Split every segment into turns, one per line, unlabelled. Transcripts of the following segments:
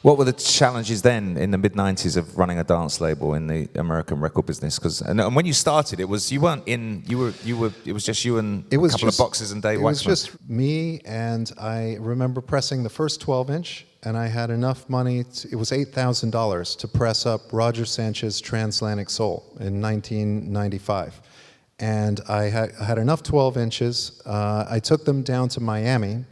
What were the challenges then in the mid-90s of running a dance label in the American record business? And when you started, it was it was just you and a couple of boxes and Dave Waxman.
It was just me, and I remember pressing the first 12-inch, and I had enough money. It was $8,000 to press up Roger Sanchez's Transatlantic Soul in 1995. And I had enough 12 inches. I took them down to Miami,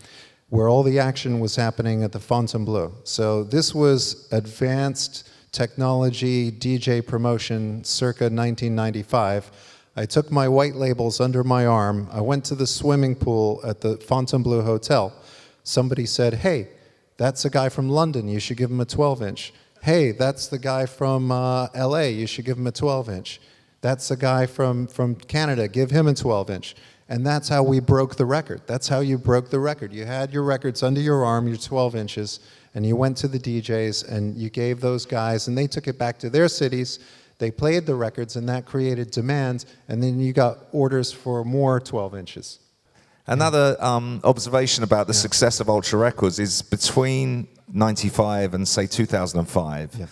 where all the action was happening at the Fontainebleau. So this was advanced technology DJ promotion circa 1995. I took my white labels under my arm. I went to the swimming pool at the Fontainebleau Hotel. Somebody said, "Hey, that's a guy from London. You should give him a 12-inch. Hey, that's the guy from LA. You should give him a 12-inch. That's a guy from Canada. Give him a 12-inch." And that's how we broke the record. That's how you broke the record. You had your records under your arm, your 12 inches, and you went to the DJs and you gave those guys, and they took it back to their cities. They played the records, and that created demand, and then you got orders for more 12 inches.
Another observation about the success of Ultra Records is between 95 and, say, 2005,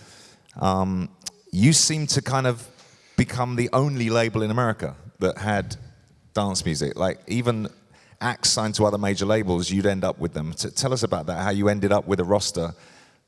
you seem to kind of become the only label in America that had dance music. Like, even acts signed to other major labels, you'd end up with them. Tell us about that, how you ended up with a roster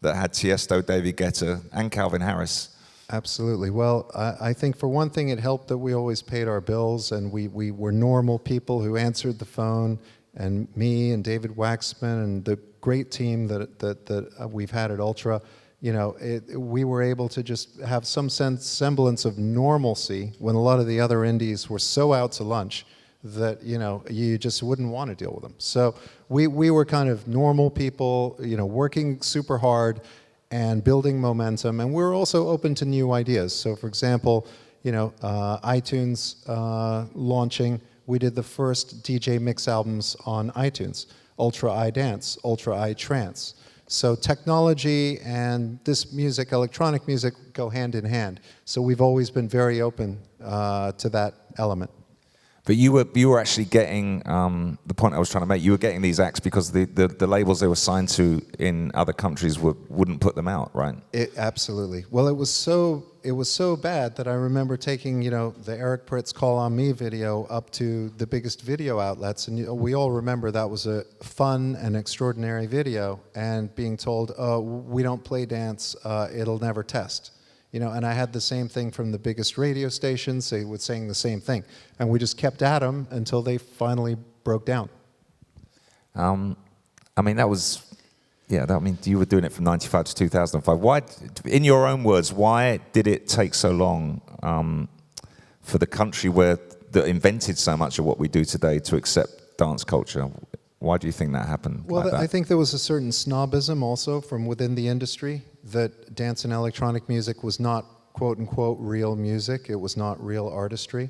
that had Tiesto, David Guetta, and Calvin Harris.
Absolutely. Well, I think for one thing, it helped that we always paid our bills, and we were normal people who answered the phone, and me and David Waxman and the great team that we've had at Ultra, you know, we were able to just have some semblance of normalcy when a lot of the other indies were so out to lunch that, you know, you just wouldn't want to deal with them. So we were kind of normal people, you know, working super hard and building momentum, and we're also open to new ideas. So, for example, you know, iTunes launching, we did the first DJ mix albums on iTunes, Ultra iDance, Ultra iTrance. So technology and this music, electronic music, go hand in hand. So we've always been very open to that element.
But you were actually getting, the point I was trying to make, you were getting these acts because the labels they were signed to in other countries wouldn't put them out, right?
Absolutely. Well, it was so bad that I remember taking, you know, the Eric Pritz Call On Me video up to the biggest video outlets, and we all remember that was a fun and extraordinary video, and being told, "Oh, we don't play dance, it'll never test." You know, and I had the same thing from the biggest radio stations. They were saying the same thing. And we just kept at them until they finally broke down.
I mean, that was, you were doing it from 95 to 2005. Why, in your own words, why did it take so long for the country that invented so much of what we do today to accept dance culture? Why do you think that happened?
Well,
like that?
I think there was a certain snobism also from within the industry, that dance and electronic music was not, quote unquote, real music. It was not real artistry.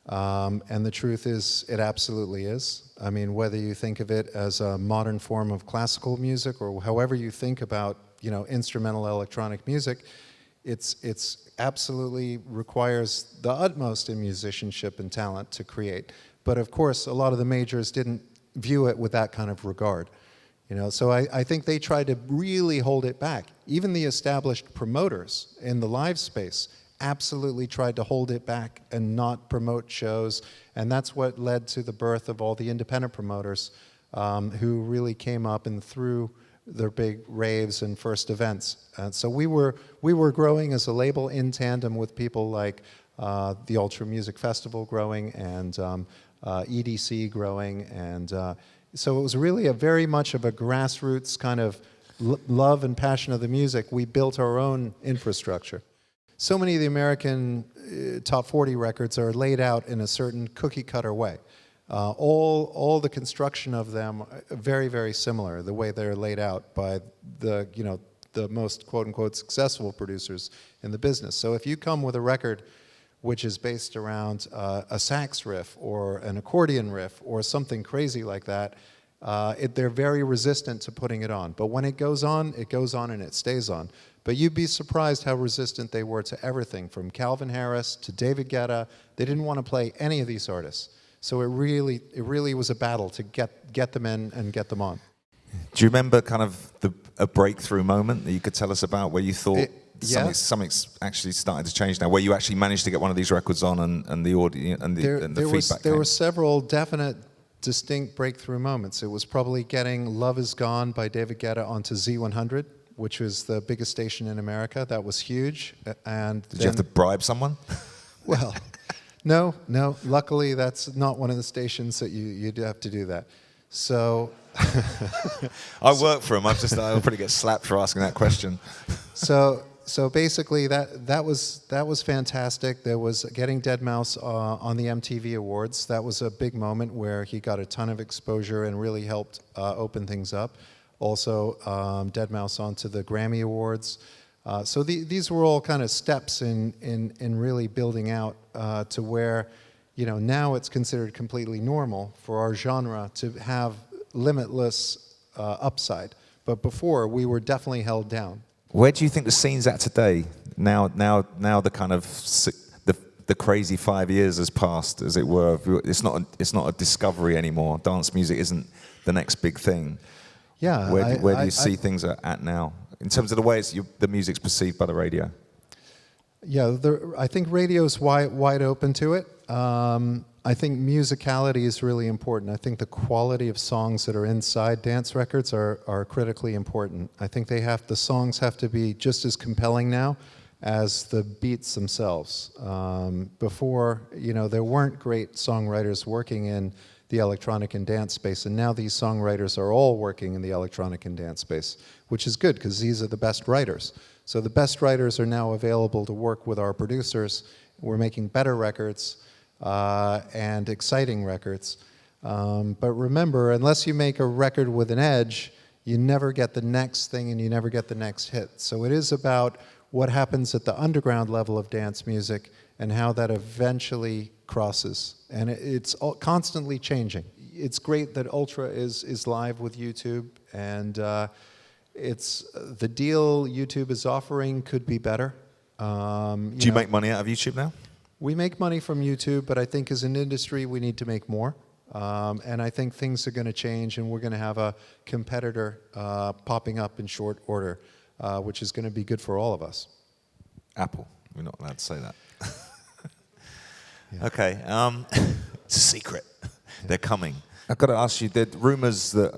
And the truth is, it absolutely is. I mean, whether you think of it as a modern form of classical music or however you think about, you know, instrumental electronic music, it's absolutely requires the utmost in musicianship and talent to create. But of course, a lot of the majors didn't view it with that kind of regard. You know, so I think they tried to really hold it back. Even the established promoters in the live space absolutely tried to hold it back and not promote shows, and that's what led to the birth of all the independent promoters who really came up and threw their big raves and first events. And so we were growing as a label in tandem with people like the Ultra Music Festival growing, and EDC growing, and so it was really very much of a grassroots kind of love and passion of the music. We built our own infrastructure. So many of the American top 40 records are laid out in a certain cookie-cutter way. All the construction of them are very, very similar, the way they're laid out by the, you know, the most quote-unquote successful producers in the business. So if you come with a record which is based around a sax riff or an accordion riff or something crazy like that, they're very resistant to putting it on. But when it goes on and it stays on. But you'd be surprised how resistant they were to everything, from Calvin Harris to David Guetta. They didn't want to play any of these artists. So it really was a battle to get them in and get them on.
Do you remember kind of a breakthrough moment that you could tell us about where you thought
Yeah.
something's actually starting to change now, where you actually managed to get one of these records on and the audience and the feedback
There
came?
were several definite, distinct breakthrough moments. It was probably getting Love Is Gone by David Guetta onto Z100, which was the biggest station in America. That was huge. And
Did you have to bribe someone?
Well, no. Luckily, that's not one of the stations that you'd have to do that. So
I work for him. I'll probably get slapped for asking that question.
So basically, that was fantastic. There was getting Deadmau5 on the MTV Awards. That was a big moment where he got a ton of exposure and really helped open things up. Also, Deadmau5 onto the Grammy Awards. So these were all kind of steps in really building out to where, now it's considered completely normal for our genre to have limitless upside. But before, we were definitely held down.
Where do you think the scene's at today? Now the kind of the crazy 5 years has passed, as it were. It's not a discovery anymore. Dance music isn't the next big thing.
Yeah.
Where do you see things are at now in terms of the way the music's perceived by the radio?
Yeah, I think radio's wide open to it. I think musicality is really important. I think the quality of songs that are inside dance records are critically important. I think the songs have to be just as compelling now as the beats themselves. Before, there weren't great songwriters working in the electronic and dance space, and now these songwriters are all working in the electronic and dance space, which is good because these are the best writers. So the best writers are now available to work with our producers. We're making better records and exciting records. But remember, unless you make a record with an edge, you never get the next thing and you never get the next hit. So it is about what happens at the underground level of dance music and how that eventually crosses. And it's constantly changing. It's great that Ultra is live with YouTube, and it's the deal YouTube is offering could be better.
Do you make money out of YouTube now?
We make money from YouTube, but I think as an industry we need to make more. And I think things are going to change, and we're going to have a competitor popping up in short order, which is going to be good for all of us.
Apple. We're not allowed to say that. Yeah. Okay. It's a secret. They're coming. I've got to ask you, there are rumors that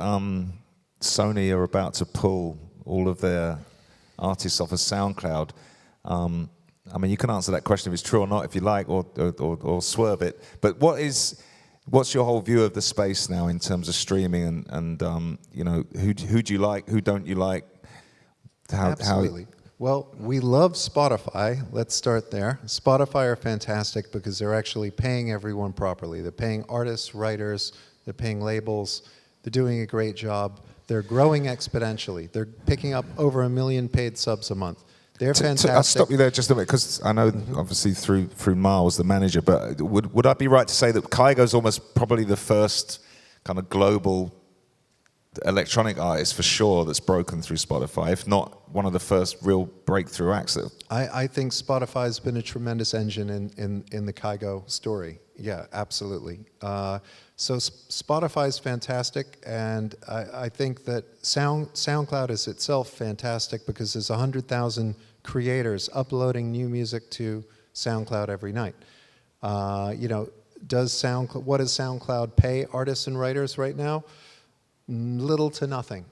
Sony are about to pull all of their artists off of SoundCloud. I mean, you can answer that question if it's true or not, if you like, or swerve it. But what's your whole view of the space now in terms of streaming and who do you like, who don't you like?
Absolutely. Well, we love Spotify. Let's start there. Spotify are fantastic because they're actually paying everyone properly. They're paying artists, writers, they're paying labels. They're doing a great job. They're growing exponentially. They're picking up over 1 million paid subs a month. They're fantastic.
I'll stop you there just a minute, because I know obviously through Miles, the manager, but would I be right to say that Kygo's almost probably the first kind of global electronic artist for sure that's broken through Spotify, if not one of the first real breakthrough acts?
I think Spotify's been a tremendous engine in the Kygo story. Yeah, absolutely. So Spotify's fantastic, and I think that SoundCloud is itself fantastic because there's 100,000 creators uploading new music to SoundCloud every night. What does SoundCloud pay artists and writers right now? Little to nothing.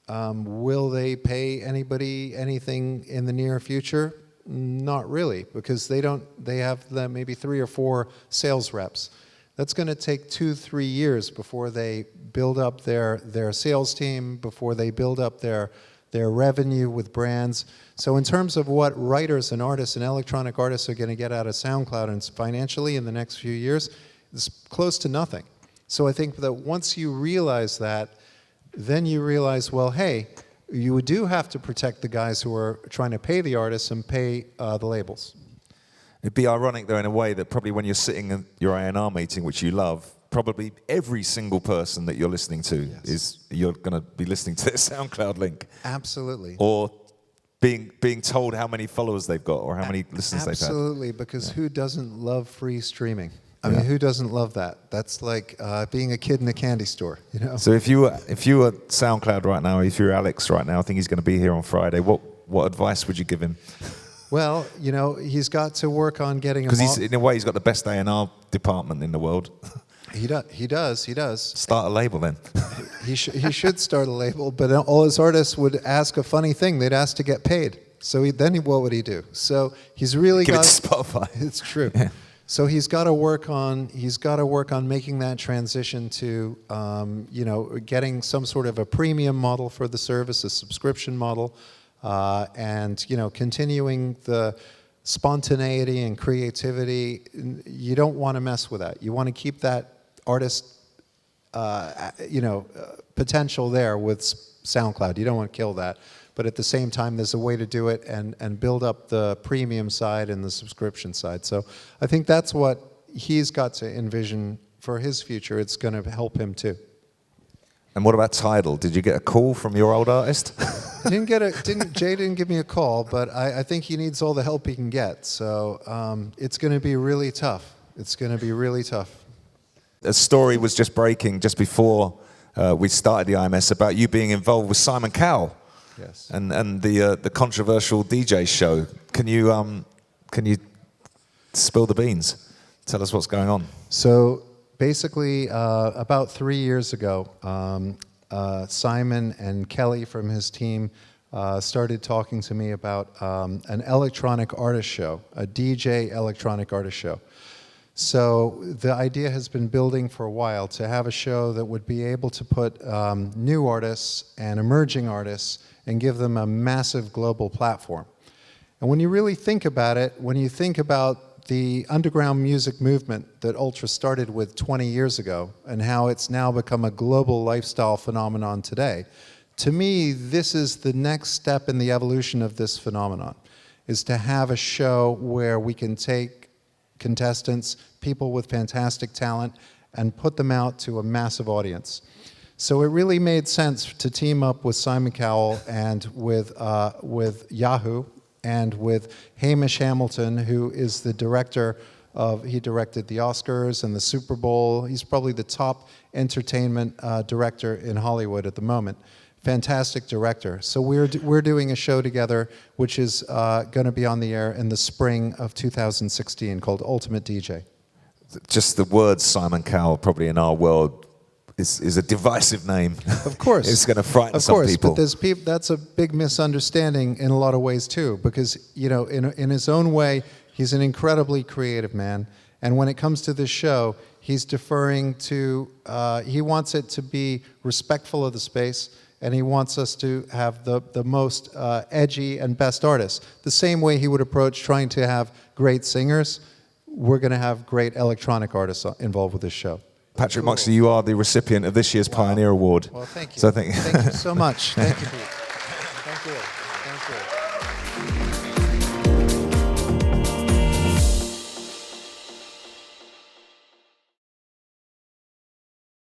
Will they pay anybody anything in the near future? Not really, because they have maybe 3 or 4 sales reps. That's going to take 2-3 years before they build up their sales team, before they build up their revenue with brands. So in terms of what writers and artists and electronic artists are going to get out of SoundCloud and financially in the next few years, it's close to nothing. So I think that once you realize that, then you realize, well, hey, you do have to protect the guys who are trying to pay the artists and pay the labels.
It'd be ironic, though, in a way that probably when you're sitting in your A&R meeting, which you love, probably every single person that you're listening to you're going to be listening to their SoundCloud link.
Absolutely.
Or being told how many followers they've got or how many listeners they've had.
Absolutely, because who doesn't love free streaming? I mean, who doesn't love that? That's like being a kid in a candy store, you know?
So if you were SoundCloud right now, if you're Alex right now, I think he's going to be here on Friday. What advice would you give him?
Well, you know, he's got to work on getting a
Because in a way, he's got the best A&R department in the world.
He does.
Start a label then.
He should start a label, but all his artists would ask a funny thing. They'd ask to get paid. So what would he do? So he's really
Give
got
it to Spotify.
It's true.
Yeah.
So he's got to work on making that transition to getting some sort of a premium model for the service, a subscription model, and continuing the spontaneity and creativity. You don't want to mess with that. You want to keep that artist potential there with SoundCloud. You don't want to kill that. But at the same time, there's a way to do it and build up the premium side and the subscription side. So I think that's what he's got to envision for his future. It's going to help him too.
And what about Tidal? Did you get a call from your old artist?
Jay didn't give me a call, but I think he needs all the help he can get. So it's going to be really tough.
A story was just breaking just before we started the IMS about you being involved with Simon Cowell.
Yes.
And the controversial DJ show. Can you spill the beans? Tell us what's going on.
So basically, about 3 years ago, Simon and Kelly from his team started talking to me about an electronic artist show, a DJ electronic artist show. So the idea has been building for a while to have a show that would be able to put new artists and emerging artists and give them a massive global platform. And when you really think about it, when you think about the underground music movement that Ultra started with 20 years ago and how it's now become a global lifestyle phenomenon today, to me, this is the next step in the evolution of this phenomenon, is to have a show where we can take contestants, people with fantastic talent, and put them out to a massive audience. So it really made sense to team up with Simon Cowell and with Yahoo and with Hamish Hamilton, who is the director he directed the Oscars and the Super Bowl. He's probably the top entertainment director in Hollywood at the moment. Fantastic director. So we're doing a show together, which is going to be on the air in the spring of 2016, called Ultimate DJ.
Just the word Simon Cowell, probably in our world, is a divisive name.
Of course.
It's going to frighten some people.
But there's that's a big misunderstanding in a lot of ways too, because in his own way, he's an incredibly creative man. And when it comes to this show, he's deferring to, he wants it to be respectful of the space, and he wants us to have the most edgy and best artists. The same way he would approach trying to have great singers, we're going to have great electronic artists involved with this show.
Patrick Moxey, you are the recipient of this year's Pioneer Award.
Well, thank you.
So
Thank you so much. Thank you, Pete. Thank you.